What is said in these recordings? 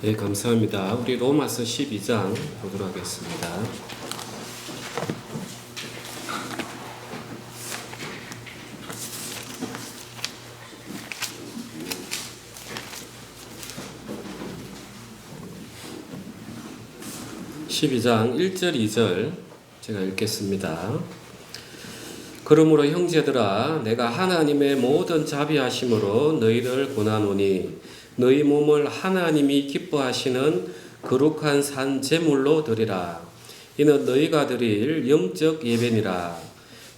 네, 감사합니다. 우리 로마서 12장 보도록 하겠습니다. (12장) 1절 2절 제가 읽겠습니다. 그러므로 형제들아, 내가 하나님의 모든 자비하심으로 너희를 권하노니 너희 몸을 하나님이 기뻐하시는 거룩한 산 제물로 드리라. 이는 너희가 드릴 영적 예배니라.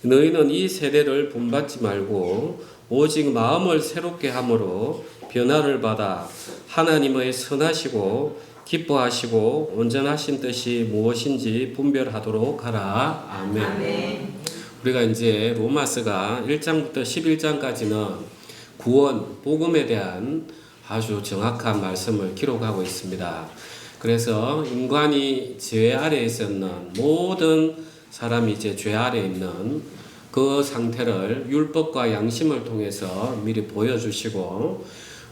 너희는 이 세대를 본받지 말고 오직 마음을 새롭게 함으로 변화를 받아 하나님의 선하시고 기뻐하시고 온전하신 뜻이 무엇인지 분별하도록 하라. 아멘. 아멘. 우리가 이제 로마서가 1장부터 11장까지는 구원, 복음에 대한 아주 정확한 말씀을 기록하고 있습니다. 그래서 인간이 죄 아래에 있었는 모든 사람이 이제 죄 아래에 있는 그 상태를 율법과 양심을 통해서 미리 보여주시고,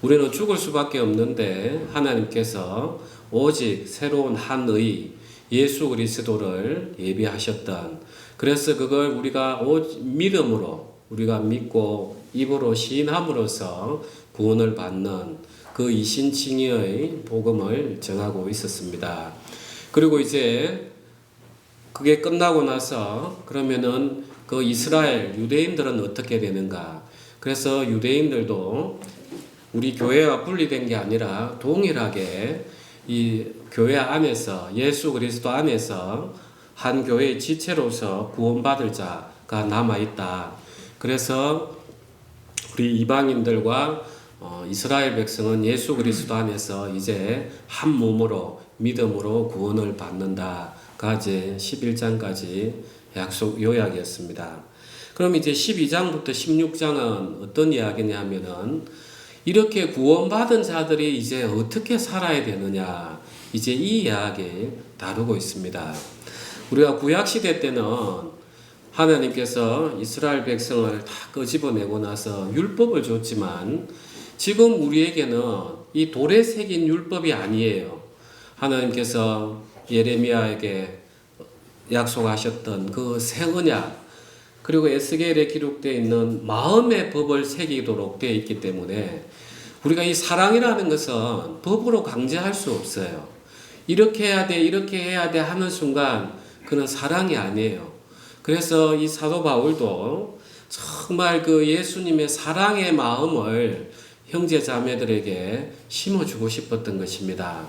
우리는 죽을 수밖에 없는데 하나님께서 오직 새로운 한 의 예수 그리스도를 예비하셨던, 그래서 그걸 우리가 믿음으로 우리가 믿고 입으로 시인함으로써 구원을 받는 그 이신칭의의 복음을 정하고 있었습니다. 그리고 이제 그게 끝나고 나서 그러면은 그 이스라엘 유대인들은 어떻게 되는가? 그래서 유대인들도 우리 교회와 분리된 게 아니라 동일하게 이 교회 안에서 예수 그리스도 안에서 한 교회의 지체로서 구원받을 자가 남아있다. 그래서 우리 이방인들과 이스라엘 백성은 예수 그리스도 안에서 이제 한 몸으로 믿음으로 구원을 받는다가 이제 11장까지 약속 요약이었습니다. 그럼 이제 12장부터 16장은 어떤 이야기냐면은 이렇게 구원받은 자들이 이제 어떻게 살아야 되느냐, 이제 이 이야기 다루고 있습니다. 우리가 구약시대 때는 하나님께서 이스라엘 백성을 다 끄집어내고 나서 율법을 줬지만 지금 우리에게는 이 돌에 새긴 율법이 아니에요. 하나님께서 예레미야에게 약속하셨던 그 새 언약, 그리고 에스겔에 기록되어 있는 마음의 법을 새기도록 되어 있기 때문에 우리가 이 사랑이라는 것은 법으로 강제할 수 없어요. 이렇게 해야 돼, 이렇게 해야 돼 하는 순간 그는 사랑이 아니에요. 그래서 이 사도 바울도 정말 그 예수님의 사랑의 마음을 형제 자매들에게 심어주고 싶었던 것입니다.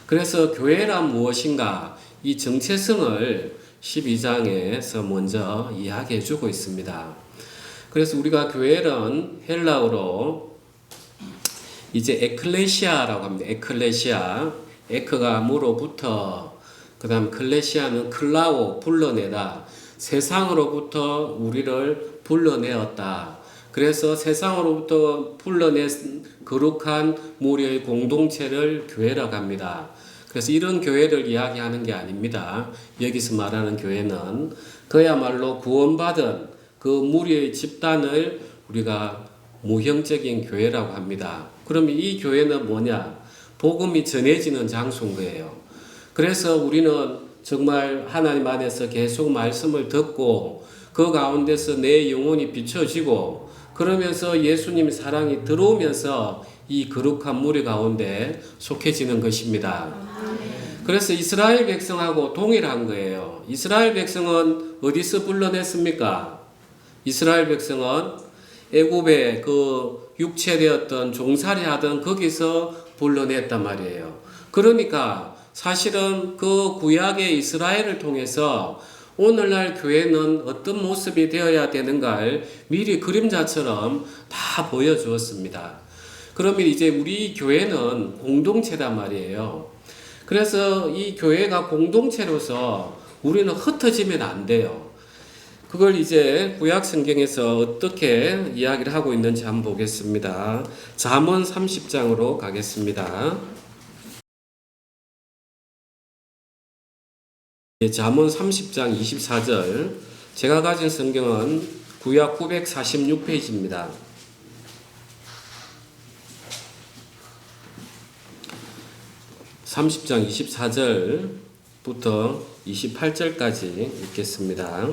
그래서 교회란 무엇인가, 이 정체성을 12장에서 먼저 이야기해 주고 있습니다. 그래서 우리가 교회는 헬라어로 이제 에클레시아라고 합니다. 에클레시아, 에크가 무로부터, 그 다음 클레시아는 클라오, 불러내다, 세상으로부터 우리를 불러내었다. 그래서 세상으로부터 불러낸 거룩한 무리의 공동체를 교회라고 합니다. 그래서 이런 교회를 이야기하는 게 아닙니다. 여기서 말하는 교회는 그야말로 구원받은 그 무리의 집단을 우리가 무형적인 교회라고 합니다. 그러면 이 교회는 뭐냐? 복음이 전해지는 장소인 거예요. 그래서 우리는 정말 하나님 안에서 계속 말씀을 듣고 그 가운데서 내 영혼이 비춰지고 그러면서 예수님의 사랑이 들어오면서 이 거룩한 무리 가운데 속해지는 것입니다. 그래서 이스라엘 백성하고 동일한 거예요. 이스라엘 백성은 어디서 불러냈습니까? 이스라엘 백성은 애굽의 그 육체되었던 종살이 하던 거기서 불러냈단 말이에요. 그러니까 사실은 그 구약의 이스라엘을 통해서 오늘날 교회는 어떤 모습이 되어야 되는가를 미리 그림자처럼 다 보여주었습니다. 그러면 이제 우리 교회는 공동체단 말이에요. 그래서 이 교회가 공동체로서 우리는 흩어지면 안 돼요. 그걸 이제 구약 성경에서 어떻게 이야기를 하고 있는지 한번 보겠습니다. 잠언 30장으로 가겠습니다. 잠언 30장 24절, 제가 가진 성경은 구약 946페이지입니다. 30장 24절부터 28절까지 읽겠습니다.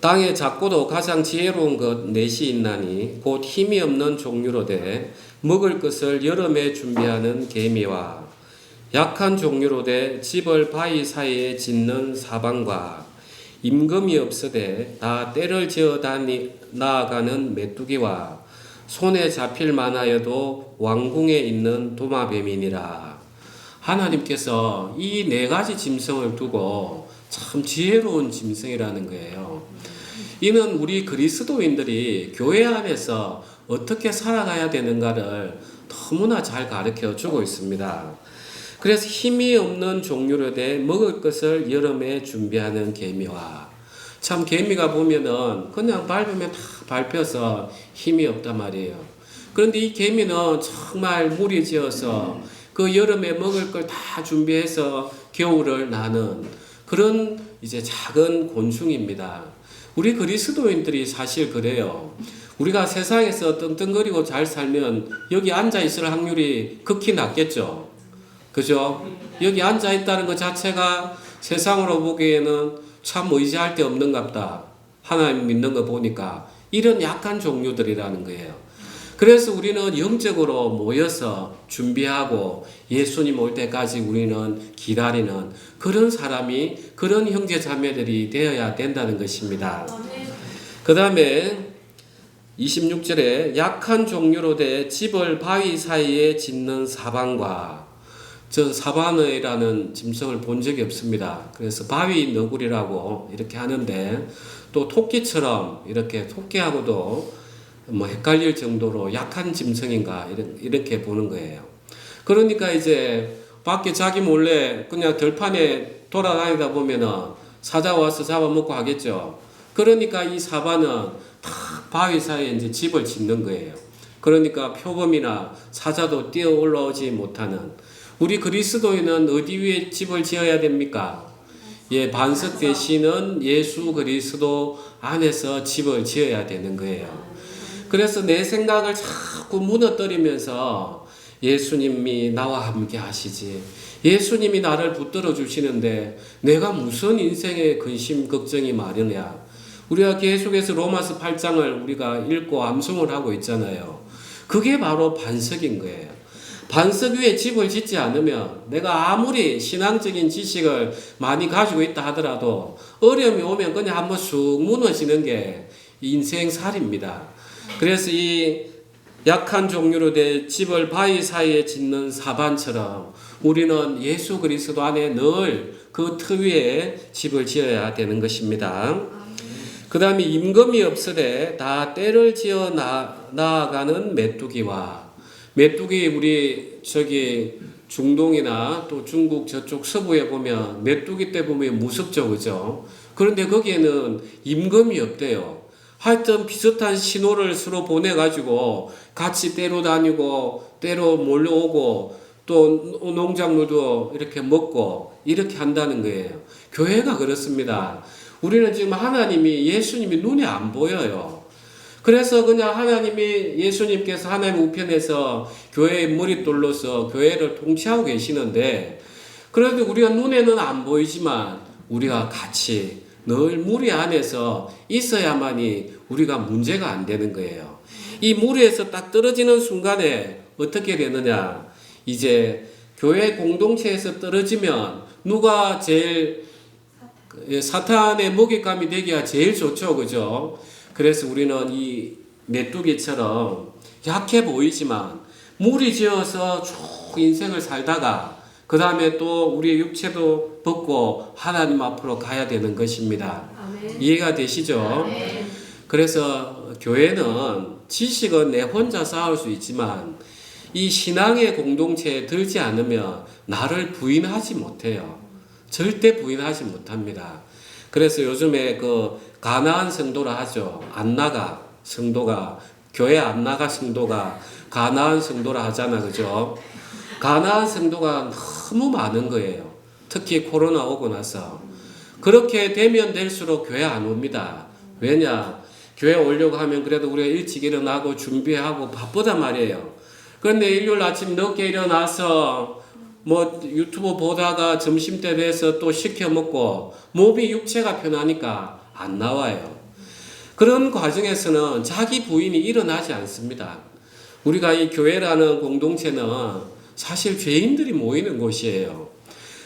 땅에 작고도 가장 지혜로운 것 넷이 있나니 곧 힘이 없는 종류로되 먹을 것을 여름에 준비하는 개미와 약한 종류로되 집을 바위 사이에 짓는 사방과 임금이 없으되 다 때를 지어 나아가는 메뚜기와 손에 잡힐 만하여도 왕궁에 있는 도마뱀이니라. 하나님께서 이 네 가지 짐승을 두고 참 지혜로운 짐승이라는 거예요. 이는 우리 그리스도인들이 교회 안에서 어떻게 살아가야 되는가를 너무나 잘 가르쳐 주고 있습니다. 그래서 힘이 없는 종류로되 먹을 것을 여름에 준비하는 개미와, 참 개미가 보면은 그냥 밟으면 다 밟혀서 힘이 없단 말이에요. 그런데 이 개미는 정말 무리 지어서 그 여름에 먹을 걸 다 준비해서 겨울을 나는 그런 이제 작은 곤충입니다. 우리 그리스도인들이 사실 그래요. 우리가 세상에서 떵떵거리고 잘 살면 여기 앉아 있을 확률이 극히 낮겠죠. 그죠? 여기 앉아 있다는 것 자체가 세상으로 보기에는 참 의지할 데 없는갑다. 하나님 믿는 거 보니까 이런 약한 종류들이라는 거예요. 그래서 우리는 영적으로 모여서 준비하고 예수님 올 때까지 우리는 기다리는 그런 사람이, 그런 형제 자매들이 되어야 된다는 것입니다. 그 다음에 26절에 약한 종류로되 집을 바위 사이에 짓는 사방과, 저 사바나라는 짐승을 본 적이 없습니다. 그래서 바위 너구리라고 이렇게 하는데, 또 토끼처럼 이렇게 토끼하고도 뭐 헷갈릴 정도로 약한 짐승인가 이렇게 보는 거예요. 그러니까 이제 밖에 자기 몰래 그냥 들판에 돌아다니다 보면은 사자 와서 잡아먹고 하겠죠. 그러니까 이 사바는 탁 바위 사이에 이제 집을 짓는 거예요. 그러니까 표범이나 사자도 뛰어 올라오지 못하는, 우리 그리스도인은 어디 위에 집을 지어야 됩니까? 예, 반석 되시는 예수 그리스도 안에서 집을 지어야 되는 거예요. 그래서 내 생각을 자꾸 무너뜨리면서 예수님이 나와 함께 하시지, 예수님이 나를 붙들어 주시는데 내가 무슨 인생의 근심 걱정이 많으냐. 우리가 계속해서 로마서 8장을 우리가 읽고 암송을 하고 있잖아요. 그게 바로 반석인 거예요. 반석 위에 집을 짓지 않으면 내가 아무리 신앙적인 지식을 많이 가지고 있다 하더라도 어려움이 오면 그냥 한번 쑥 무너지는 게 인생살입니다. 그래서 이 약한 종류로 된 집을 바위 사이에 짓는 사반처럼 우리는 예수 그리스도 안에 늘 그 터 위에 집을 지어야 되는 것입니다. 그 다음에 임금이 없으되 다 때를 지어 나아가는 메뚜기와, 메뚜기 우리 저기 중동이나 또 중국 저쪽 서부에 보면 메뚜기 때 보면 무섭죠, 그죠? 그런데 거기에는 임금이 없대요. 하여튼 비슷한 신호를 서로 보내가지고 같이 때로 다니고 때로 몰려오고 또 농작물도 이렇게 먹고 이렇게 한다는 거예요. 교회가 그렇습니다. 우리는 지금 하나님이, 예수님이 눈에 안 보여요. 그래서 그냥 하나님이, 예수님께서 하나님 우편에서 교회의 머릿돌로서 교회를 통치하고 계시는데, 그래도 우리가 눈에는 안 보이지만 우리가 같이 늘 무리 안에서 있어야만이 우리가 문제가 안 되는 거예요. 이 무리에서 딱 떨어지는 순간에 어떻게 되느냐, 이제 교회 공동체에서 떨어지면 누가 제일 사탄의 먹잇감이 되기가 제일 좋죠, 그죠? 그래서 우리는 이 메뚜기처럼 약해 보이지만 무리 지어서 쭉 인생을 살다가 그 다음에 또 우리의 육체도 벗고 하나님 앞으로 가야 되는 것입니다. 아멘. 이해가 되시죠? 아멘. 그래서 교회는 지식은 내 혼자 쌓을 수 있지만 이 신앙의 공동체에 들지 않으면 나를 부인하지 못해요. 절대 부인하지 못합니다. 그래서 요즘에 그 가나안 성도라 하죠. 안 나가 성도가, 교회 안 나가 성도가 가나안 성도라 하잖아, 그죠? 가나안 성도가 너무 많은 거예요. 특히 코로나 오고 나서. 그렇게 되면 될수록 교회 안 옵니다. 왜냐? 교회 오려고 하면 그래도 우리가 일찍 일어나고 준비하고 바쁘단 말이에요. 그런데 일요일 아침 늦게 일어나서 뭐 유튜브 보다가 점심때 돼서 또 시켜 먹고 몸이 육체가 편하니까 안 나와요. 그런 과정에서는 자기 부인이 일어나지 않습니다. 우리가 이 교회라는 공동체는 사실 죄인들이 모이는 곳이에요.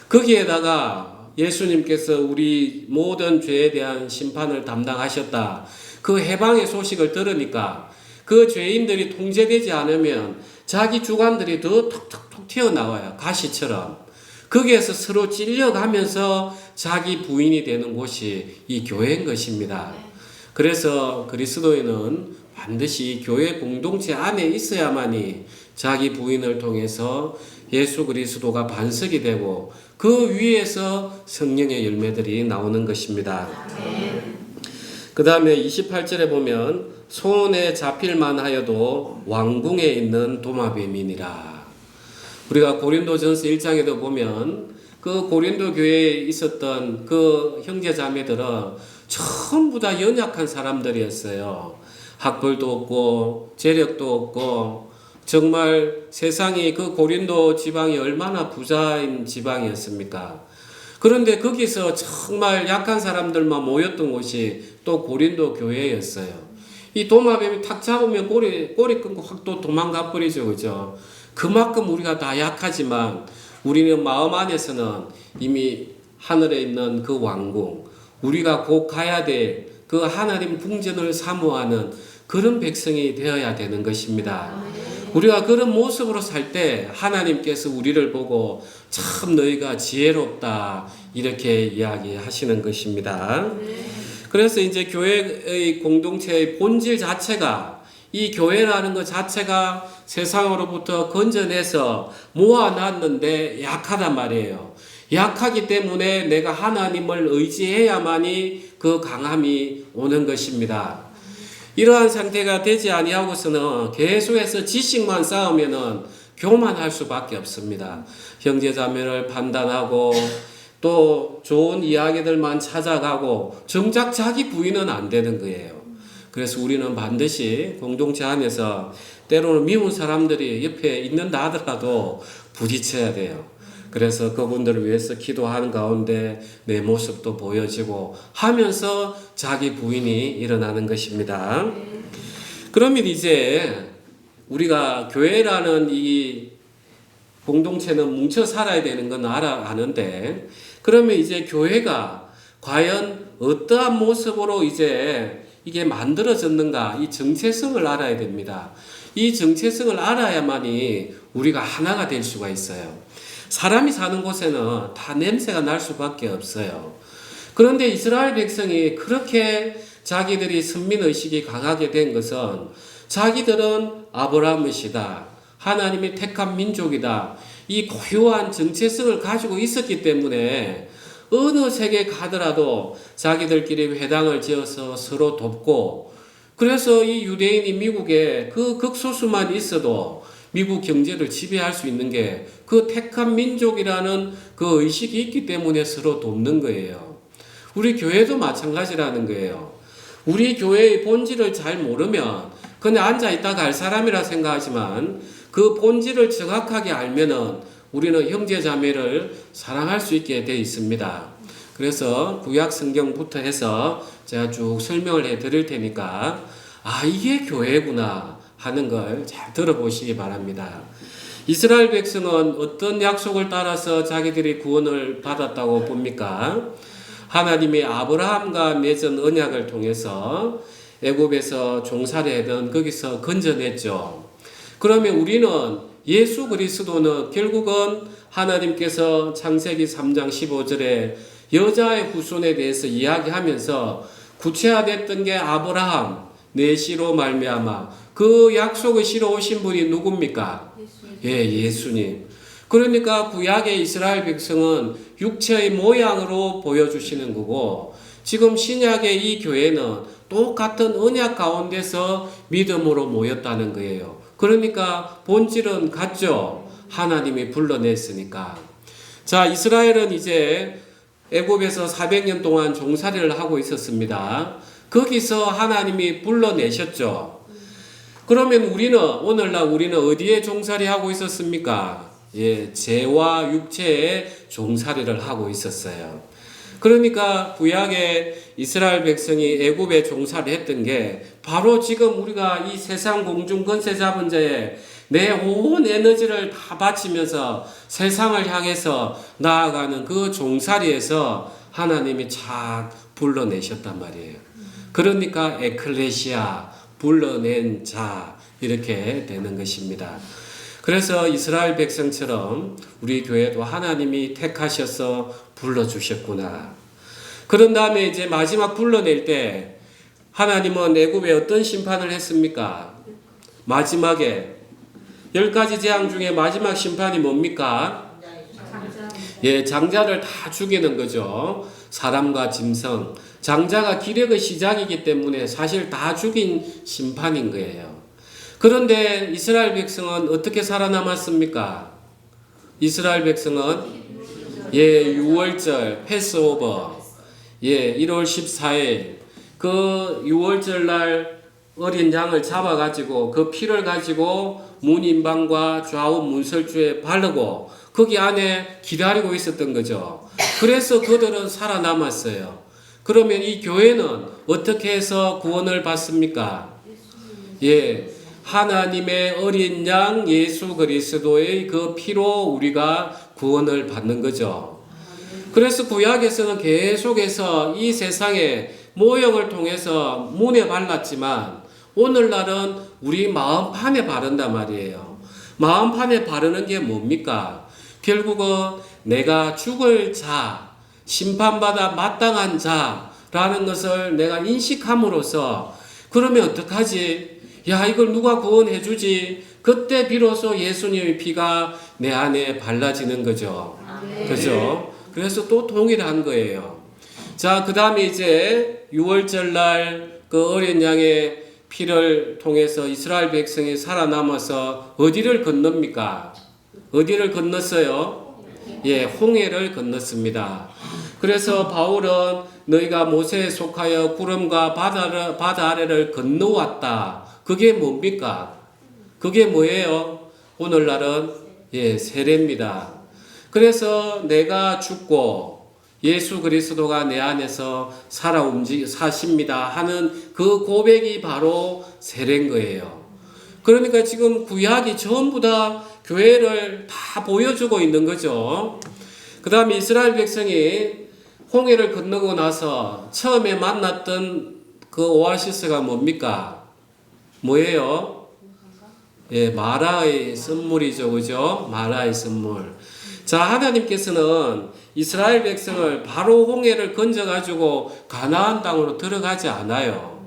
거기에다가 예수님께서 우리 모든 죄에 대한 심판을 담당하셨다. 그 해방의 소식을 들으니까 그 죄인들이 통제되지 않으면 자기 주관들이 더 톡톡톡 튀어나와요. 가시처럼. 거기에서 서로 찔려가면서 자기 부인이 되는 곳이 이 교회인 것입니다. 그래서 그리스도인은 반드시 교회 공동체 안에 있어야만이 자기 부인을 통해서 예수 그리스도가 반석이 되고 그 위에서 성령의 열매들이 나오는 것입니다. 그 다음에 28절에 보면 손에 잡힐만 하여도 왕궁에 있는 도마뱀이니라. 우리가 고린도전서 1장에도 보면 그 고린도 교회에 있었던 그 형제 자매들은 전부 다 연약한 사람들이었어요. 학벌도 없고 재력도 없고 정말 세상이 그 고린도 지방이 얼마나 부자인 지방이었습니까? 그런데 거기서 정말 약한 사람들만 모였던 곳이 또 고린도 교회였어요. 이 도마뱀이 탁 잡으면 꼬리 끊고 확 또 도망가 버리죠. 그죠? 그만큼 우리가 다 약하지만 우리는 마음 안에서는 이미 하늘에 있는 그 왕궁, 우리가 곧 가야 될 그 하나님 궁전을 사모하는 그런 백성이 되어야 되는 것입니다. 우리가 그런 모습으로 살 때 하나님께서 우리를 보고 참 너희가 지혜롭다 이렇게 이야기하시는 것입니다. 그래서 이제 교회의 공동체의 본질 자체가 이 교회라는 것 자체가 세상으로부터 건져내서 모아놨는데 약하단 말이에요. 약하기 때문에 내가 하나님을 의지해야만이 그 강함이 오는 것입니다. 이러한 상태가 되지 아니하고서는 계속해서 지식만 쌓으면은 교만할 수밖에 없습니다. 형제자매를 판단하고 또 좋은 이야기들만 찾아가고 정작 자기 부인은 안 되는 거예요. 그래서 우리는 반드시 공동체 안에서 때로는 미운 사람들이 옆에 있는다 하더라도 부딪혀야 돼요. 그래서 그분들을 위해서 기도하는 가운데 내 모습도 보여지고 하면서 자기 부인이 일어나는 것입니다. 그러면 이제 우리가 교회라는 이 공동체는 뭉쳐 살아야 되는 건 아는데 그러면 이제 교회가 과연 어떠한 모습으로 이제 이게 만들어졌는가 이 정체성을 알아야 됩니다. 이 정체성을 알아야만이 우리가 하나가 될 수가 있어요. 사람이 사는 곳에는 다 냄새가 날 수밖에 없어요. 그런데 이스라엘 백성이 그렇게 자기들이 선민의식이 강하게 된 것은 자기들은 아브라함이시다. 하나님이 택한 민족이다. 이 고유한 정체성을 가지고 있었기 때문에 어느 세계에 가더라도 자기들끼리 회당을 지어서 서로 돕고 그래서 이 유대인이 미국에 그 극소수만 있어도 미국 경제를 지배할 수 있는 게 그 택한 민족이라는 그 의식이 있기 때문에 서로 돕는 거예요. 우리 교회도 마찬가지라는 거예요. 우리 교회의 본질을 잘 모르면 그냥 앉아있다 갈 사람이라 생각하지만 그 본질을 정확하게 알면은 우리는 형제자매를 사랑할 수 있게 되어 있습니다. 그래서 구약 성경부터 해서 제가 쭉 설명을 해 드릴 테니까 이게 교회구나 하는 걸 잘 들어보시기 바랍니다. 이스라엘 백성은 어떤 약속을 따라서 자기들이 구원을 받았다고 봅니까? 하나님이 아브라함과 맺은 언약을 통해서 애굽에서 종살이하던 거기서 건져냈죠. 그러면 우리는 예수 그리스도는 결국은 하나님께서 창세기 3장 15절에 여자의 후손에 대해서 이야기하면서 구체화됐던 게 아브라함, 내 씨로 말미암아 그 약속을 실어 오신 분이 누굽니까? 예수님. 그러니까 구약의 이스라엘 백성은 육체의 모양으로 보여주시는 거고 지금 신약의 이 교회는 똑같은 언약 가운데서 믿음으로 모였다는 거예요. 그러니까 본질은 같죠. 하나님이 불러냈으니까. 자, 이스라엘은 이제 애굽에서 400년 동안 종살이를 하고 있었습니다. 거기서 하나님이 불러내셨죠. 그러면 오늘날 우리는 어디에 종살이하고 있었습니까? 죄와 육체의 종살이를 하고 있었어요. 그러니까 구약의 이스라엘 백성이 애굽에 종살이 했던 게 바로 지금 우리가 이 세상 공중 권세 잡은 자에 내 온 에너지를 다 바치면서 세상을 향해서 나아가는 그 종살이에서 하나님이 착 불러내셨단 말이에요. 그러니까 에클레시아, 불러낸 자, 이렇게 되는 것입니다. 그래서 이스라엘 백성처럼 우리 교회도 하나님이 택하셔서 불러주셨구나. 그런 다음에 이제 마지막 불러낼 때 하나님은 애굽에 어떤 심판을 했습니까? 마지막에 10가지 재앙 중에 마지막 심판이 뭡니까? 장자를 다 죽이는 거죠. 사람과 짐승. 장자가 기력의 시작이기 때문에 사실 다 죽인 심판인 거예요. 그런데 이스라엘 백성은 어떻게 살아남았습니까? 이스라엘 백성은 유월절 패스오버 1월 14일 그 유월절 날 어린 양을 잡아가지고 그 피를 가지고 문인방과 좌우 문설주에 바르고 거기 안에 기다리고 있었던 거죠. 그래서 그들은 살아남았어요. 그러면 이 교회는 어떻게 해서 구원을 받습니까? 하나님의 어린 양 예수 그리스도의 그 피로 우리가 구원을 받는 거죠. 그래서 구약에서는 계속해서 이 세상의 모형을 통해서 문에 발랐지만 오늘날은 우리 마음판에 바른단 말이에요. 마음판에 바르는 게 뭡니까? 결국은 내가 죽을 자, 심판받아 마땅한 자라는 것을 내가 인식함으로써 그러면 어떡하지? 이걸 누가 구원해 주지? 그때 비로소 예수님의 피가 내 안에 발라지는 거죠. 그죠? 그래서 또 동일한 거예요. 자, 그 다음에 이제 6월절 날 그 어린 양의 피를 통해서 이스라엘 백성이 살아남아서 어디를 건넙니까? 어디를 건넜어요? 홍해를 건넜습니다. 그래서 바울은 너희가 모세에 속하여 구름과 바다 아래를 건너왔다. 그게 뭡니까? 그게 뭐예요? 오늘날은 세례입니다. 그래서 내가 죽고 예수 그리스도가 내 안에서 사십니다 하는 그 고백이 바로 세례인 거예요. 그러니까 지금 구약이 전부 다 교회를 다 보여주고 있는 거죠. 그 다음에 이스라엘 백성이 홍해를 건너고 나서 처음에 만났던 그 오아시스가 뭡니까? 뭐예요? 마라의 선물이죠. 그죠? 마라의 선물. 자, 하나님께서는 이스라엘 백성을 바로 홍해를 건져가지고 가나안 땅으로 들어가지 않아요.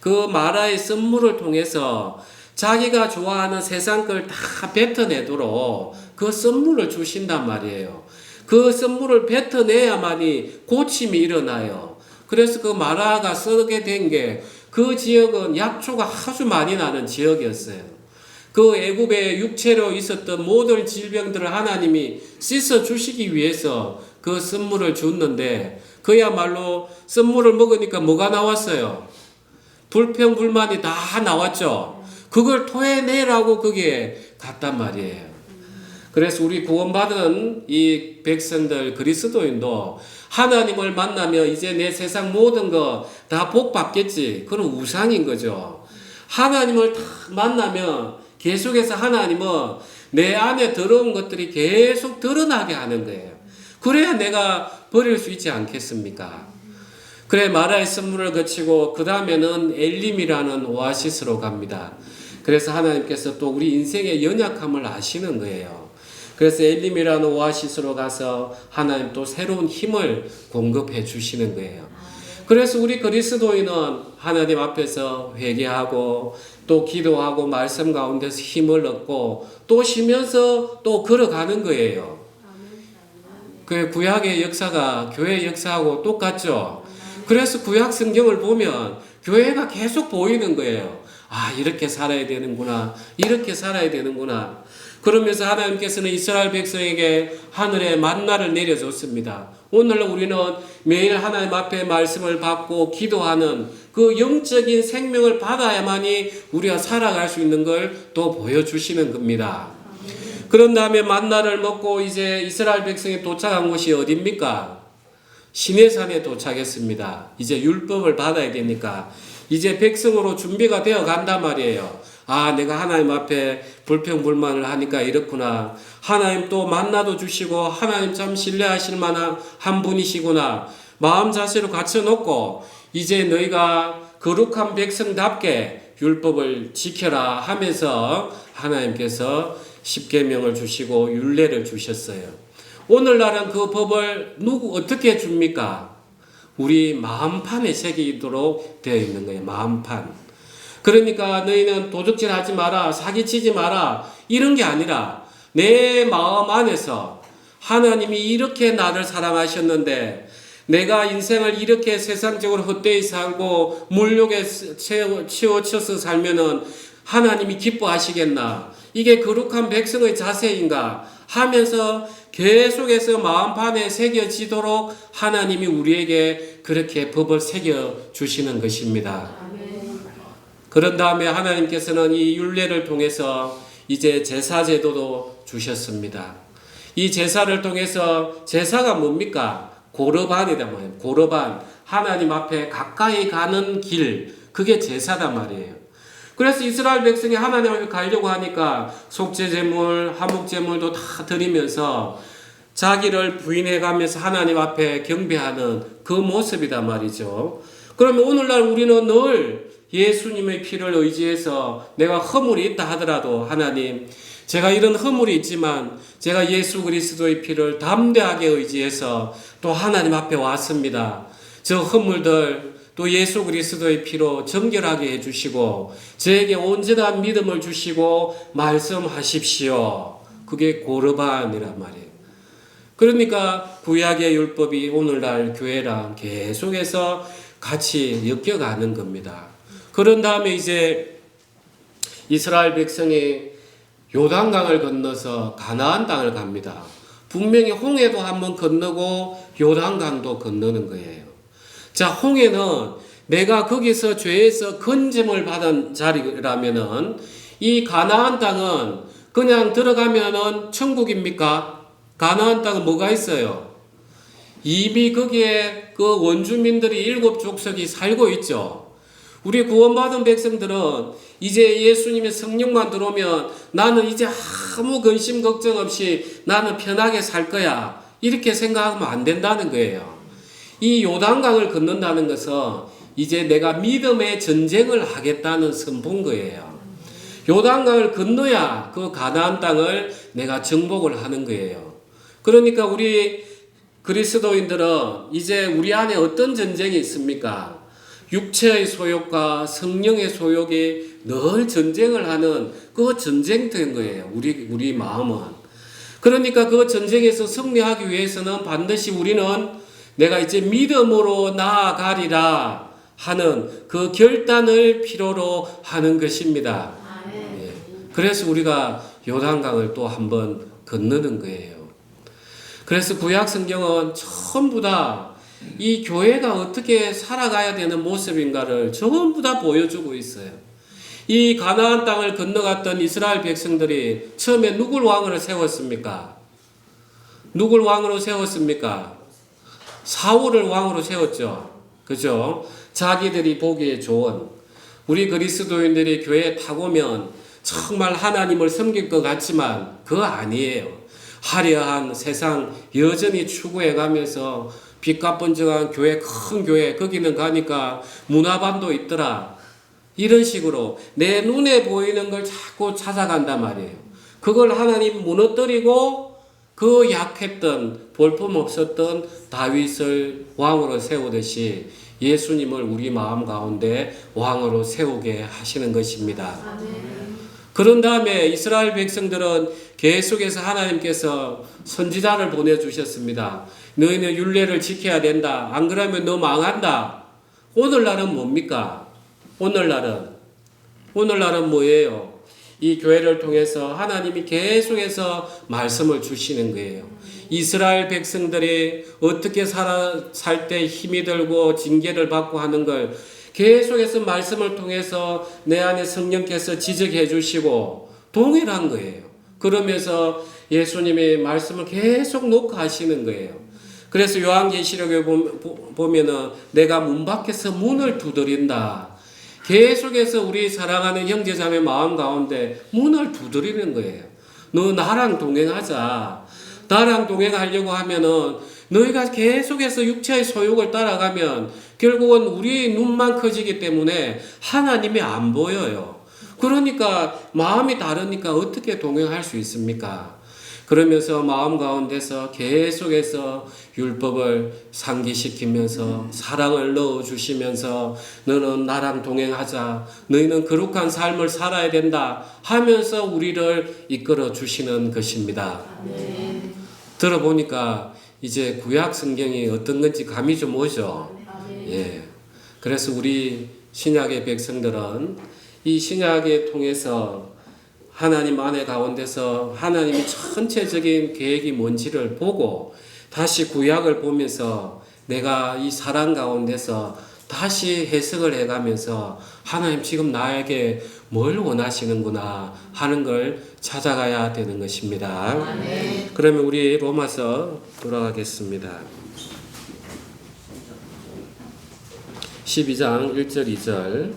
그 마라의 선물을 통해서 자기가 좋아하는 세상 걸 다 뱉어내도록 그 선물을 주신단 말이에요. 그 선물을 뱉어내야만이 고침이 일어나요. 그래서 그 마라가 썩게 된 게 그 지역은 약초가 아주 많이 나는 지역이었어요. 그 애굽의 육체로 있었던 모든 질병들을 하나님이 씻어 주시기 위해서 그 선물을 줬는데 그야말로 선물을 먹으니까 뭐가 나왔어요? 불평불만이 다 나왔죠. 그걸 토해내라고 그게 갔단 말이에요. 그래서 우리 구원받은 이 백성들 그리스도인도 하나님을 만나며 이제 내 세상 모든 거 다 복 받겠지. 그건 우상인 거죠. 하나님을 다 만나면 계속해서 하나님은 내 안에 더러운 것들이 계속 드러나게 하는 거예요. 그래야 내가 버릴 수 있지 않겠습니까? 그래 마라의 선물을 거치고 그 다음에는 엘림이라는 오아시스로 갑니다. 그래서 하나님께서 또 우리 인생의 연약함을 아시는 거예요. 그래서 엘림이라는 오아시스로 가서 하나님 또 새로운 힘을 공급해 주시는 거예요. 그래서 우리 그리스도인은 하나님 앞에서 회개하고 또 기도하고 말씀 가운데서 힘을 얻고 또 쉬면서 또 걸어가는 거예요. 그 구약의 역사가 교회 역사하고 똑같죠. 그래서 구약 성경을 보면 교회가 계속 보이는 거예요. 이렇게 살아야 되는구나. 이렇게 살아야 되는구나. 그러면서 하나님께서는 이스라엘 백성에게 하늘에 만나를 내려줬습니다. 오늘 우리는 매일 하나님 앞에 말씀을 받고 기도하는 그 영적인 생명을 받아야만이 우리가 살아갈 수 있는 걸 또 보여주시는 겁니다. 그런 다음에 만나를 먹고 이제 이스라엘 백성이 도착한 곳이 어디입니까? 시내산에 도착했습니다. 이제 율법을 받아야 되니까 이제 백성으로 준비가 되어 간단 말이에요. 아, 내가 하나님 앞에 불평불만을 하니까 이렇구나. 하나님 또 만나도 주시고 하나님 참 신뢰하실 만한 한 분이시구나. 마음 자세로 갖춰놓고 이제 너희가 거룩한 백성답게 율법을 지켜라 하면서 하나님께서 십계명을 주시고 율례를 주셨어요. 오늘날은 그 법을 어떻게 줍니까? 우리 마음판에 새기도록 되어 있는 거예요. 마음판. 그러니까 너희는 도둑질 하지 마라, 사기치지 마라, 이런 게 아니라 내 마음 안에서 하나님이 이렇게 나를 사랑하셨는데 내가 인생을 이렇게 세상적으로 헛되이 살고 물욕에 치우쳐서 살면은 하나님이 기뻐하시겠나? 이게 거룩한 백성의 자세인가? 하면서 계속해서 마음판에 새겨지도록 하나님이 우리에게 그렇게 법을 새겨주시는 것입니다. 그런 다음에 하나님께서는 이 율례를 통해서 이제 제사제도도 주셨습니다. 이 제사를 통해서 제사가 뭡니까? 고르반이다 말이에요. 고르반. 하나님 앞에 가까이 가는 길. 그게 제사다 말이에요. 그래서 이스라엘 백성이 하나님 앞에 가려고 하니까 속죄제물, 화목제물도 다 드리면서 자기를 부인해가면서 하나님 앞에 경배하는 그 모습이다 말이죠. 그러면 오늘날 우리는 늘 예수님의 피를 의지해서 내가 허물이 있다 하더라도 하나님, 제가 이런 허물이 있지만 제가 예수 그리스도의 피를 담대하게 의지해서 또 하나님 앞에 왔습니다. 저 허물들 또 예수 그리스도의 피로 정결하게 해주시고 저에게 온전한 믿음을 주시고 말씀하십시오. 그게 고르반이란 말이에요. 그러니까 구약의 율법이 오늘날 교회랑 계속해서 같이 엮여가는 겁니다. 그런 다음에 이제 이스라엘 백성이 요단강을 건너서 가나안 땅을 갑니다. 분명히 홍해도 한번 건너고 요단강도 건너는 거예요. 자, 홍해는 내가 거기서 죄에서 건짐을 받은 자리라면은 이 가나안 땅은 그냥 들어가면은 천국입니까? 가나안 땅은 뭐가 있어요? 이미 거기에 그 원주민들이 7족속이 살고 있죠. 우리 구원받은 백성들은 이제 예수님의 성령만 들어오면 나는 이제 아무 근심 걱정 없이 나는 편하게 살 거야. 이렇게 생각하면 안 된다는 거예요. 이 요단강을 건넌다는 것은 이제 내가 믿음의 전쟁을 하겠다는 선포인 거예요. 요단강을 건너야 그 가나안 땅을 내가 정복을 하는 거예요. 그러니까 우리 그리스도인들은 이제 우리 안에 어떤 전쟁이 있습니까? 육체의 소욕과 성령의 소욕이 늘 전쟁을 하는 그 전쟁터인 거예요. 우리 마음은. 그러니까 그 전쟁에서 승리하기 위해서는 반드시 우리는 내가 이제 믿음으로 나아가리라 하는 그 결단을 필요로 하는 것입니다. 예. 그래서 우리가 요단강을 또 한번 건너는 거예요. 그래서 구약 성경은 전부 다 이 교회가 어떻게 살아가야 되는 모습인가를 전부 다 보여주고 있어요. 이 가나안 땅을 건너갔던 이스라엘 백성들이 처음에 누굴 왕으로 세웠습니까? 누굴 왕으로 세웠습니까? 사울을 왕으로 세웠죠. 그죠? 자기들이 보기에 좋은 우리 그리스도인들이 교회에 타고면 정말 하나님을 섬길 것 같지만 그거 아니에요. 화려한 세상 여전히 추구해 가면서 빛가번쩍한 교회, 큰 교회, 거기는 가니까 문화반도 있더라. 이런 식으로 내 눈에 보이는 걸 자꾸 찾아간단 말이에요. 그걸 하나님 무너뜨리고 그 약했던, 볼품없었던 다윗을 왕으로 세우듯이 예수님을 우리 마음 가운데 왕으로 세우게 하시는 것입니다. 그런 다음에 이스라엘 백성들은 계속해서 하나님께서 선지자를 보내주셨습니다. 너희는 율례를 지켜야 된다. 안 그러면 너 망한다. 오늘날은 뭡니까? 오늘날은 뭐예요? 이 교회를 통해서 하나님이 계속해서 말씀을 주시는 거예요. 이스라엘 백성들이 어떻게 살 때 힘이 들고 징계를 받고 하는 걸 계속해서 말씀을 통해서 내 안에 성령께서 지적해 주시고 동일한 거예요. 그러면서 예수님의 말씀을 계속 녹화하시는 거예요. 그래서 요한계시록에 보면은 내가 문 밖에서 문을 두드린다. 계속해서 우리 사랑하는 형제자매 마음 가운데 문을 두드리는 거예요. 너 나랑 동행하자. 나랑 동행하려고 하면은 너희가 계속해서 육체의 소욕을 따라가면 결국은 우리 눈만 커지기 때문에 하나님이 안 보여요. 그러니까 마음이 다르니까 어떻게 동행할 수 있습니까? 그러면서 마음 가운데서 계속해서 율법을 상기시키면서 사랑을 넣어주시면서 너는 나랑 동행하자. 너희는 거룩한 삶을 살아야 된다 하면서 우리를 이끌어 주시는 것입니다. 아멘. 들어보니까 이제 구약 성경이 어떤 건지 감이 좀 오죠. 예. 그래서 우리 신약의 백성들은 이 신약에 통해서 하나님 안에 가운데서 하나님의 전체적인 계획이 뭔지를 보고 다시 구약을 보면서 내가 이 사랑 가운데서 다시 해석을 해가면서 하나님 지금 나에게 뭘 원하시는구나 하는 걸 찾아가야 되는 것입니다. 아멘. 그러면 우리 로마서 돌아가겠습니다. 12장 1절 2절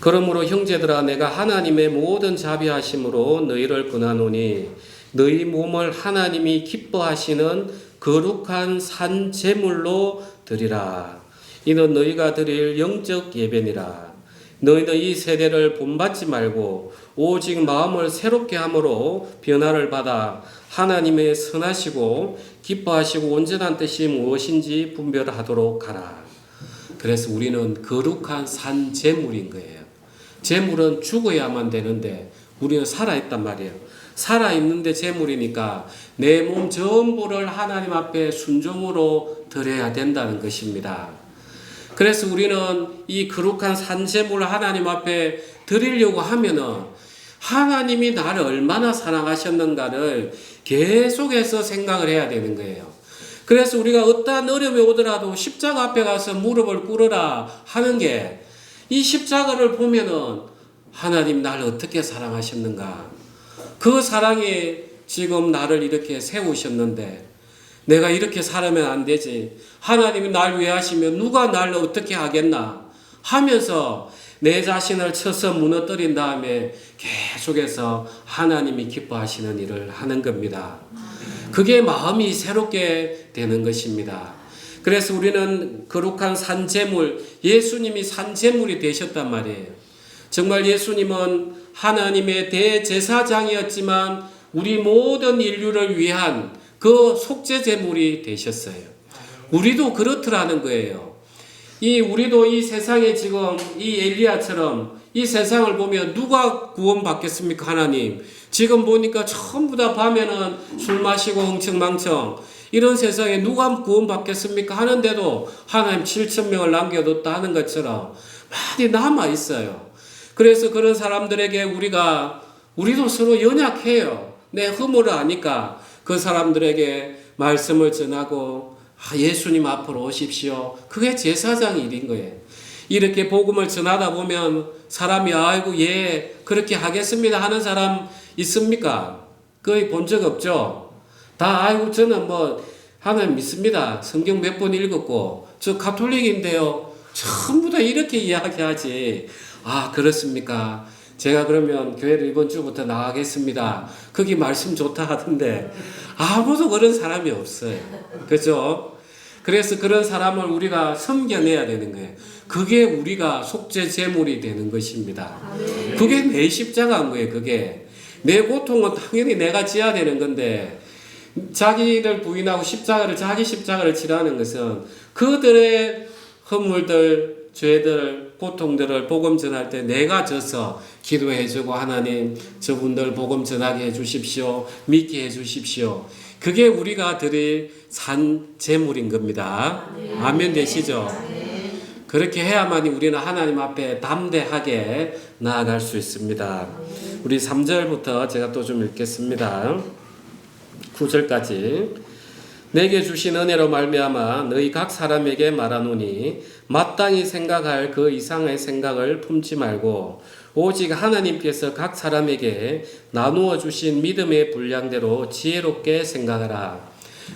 그러므로 형제들아 내가 하나님의 모든 자비하심으로 너희를 권하노니 너희 몸을 하나님이 기뻐하시는 거룩한 산 제물로 드리라. 이는 너희가 드릴 영적 예배니라. 너희는 이 세대를 본받지 말고 오직 마음을 새롭게 함으로 변화를 받아 하나님의 선하시고 기뻐하시고 온전한 뜻이 무엇인지 분별하도록 하라. 그래서 우리는 거룩한 산 제물인 거예요. 재물은 죽어야만 되는데 우리는 살아있단 말이에요. 살아있는데 재물이니까 내 몸 전부를 하나님 앞에 순종으로 드려야 된다는 것입니다. 그래서 우리는 이 거룩한 산재물을 하나님 앞에 드리려고 하면은 하나님이 나를 얼마나 사랑하셨는가를 계속해서 생각을 해야 되는 거예요. 그래서 우리가 어떠한 어려움이 오더라도 십자가 앞에 가서 무릎을 꿇으라 하는 게 이 십자가를 보면은 하나님 나를 어떻게 사랑하셨는가. 그 사랑이 지금 나를 이렇게 세우셨는데 내가 이렇게 살아면 안 되지. 하나님이 날 위해 하시면 누가 나를 어떻게 하겠나 하면서 내 자신을 쳐서 무너뜨린 다음에 계속해서 하나님이 기뻐하시는 일을 하는 겁니다. 그게 마음이 새롭게 되는 것입니다. 그래서 우리는 거룩한 산제물, 예수님이 산제물이 되셨단 말이에요. 정말 예수님은 하나님의 대제사장이었지만 우리 모든 인류를 위한 그 속죄제물이 되셨어요. 우리도 그렇더라는 거예요. 우리도 이 세상에 지금 이 엘리야처럼 이 세상을 보면 누가 구원받겠습니까? 하나님. 지금 보니까 전부 다 밤에는 술 마시고 흥청망청 이런 세상에 누가 구원받겠습니까? 하는데도 하나님 7,000명을 남겨뒀다 하는 것처럼 많이 남아있어요. 그래서 그런 사람들에게 우리도 서로 연약해요. 내 허물을 아니까 그 사람들에게 말씀을 전하고 예수님 앞으로 오십시오. 그게 제사장 일인 거예요. 이렇게 복음을 전하다 보면 사람이 아이고 예 그렇게 하겠습니다 하는 사람 있습니까? 거의 본 적 없죠. 다 아이고 저는 하나님 믿습니다. 성경 몇 번 읽었고 저 가톨릭인데요. 전부 다 이렇게 이야기하지. 아 그렇습니까? 제가 그러면 교회를 이번 주부터 나가겠습니다. 거기 말씀 좋다 하던데 아무도 그런 사람이 없어요. 그죠? 그래서 그런 사람을 우리가 섬겨내야 되는 거예요. 그게 우리가 속죄 제물이 되는 것입니다. 그게 내 십자가인 거예요. 그게 내 고통은 당연히 내가 져야 되는 건데 자기를 부인하고 자기 십자가를 지라는 것은 그들의 허물들, 죄들, 고통들을 복음 전할 때 내가 져서 기도해주고 하나님 저분들 복음 전하게 해주십시오. 믿게 해주십시오. 그게 우리가 드릴 산 제물인 겁니다. 아멘 되시죠? 그렇게 해야만이 우리는 하나님 앞에 담대하게 나아갈 수 있습니다. 우리 3절부터 제가 또 좀 읽겠습니다. 9절까지 내게 주신 은혜로 말미암아 너희 각 사람에게 말하노니 마땅히 생각할 그 이상의 생각을 품지 말고 오직 하나님께서 각 사람에게 나누어 주신 믿음의 분량대로 지혜롭게 생각하라.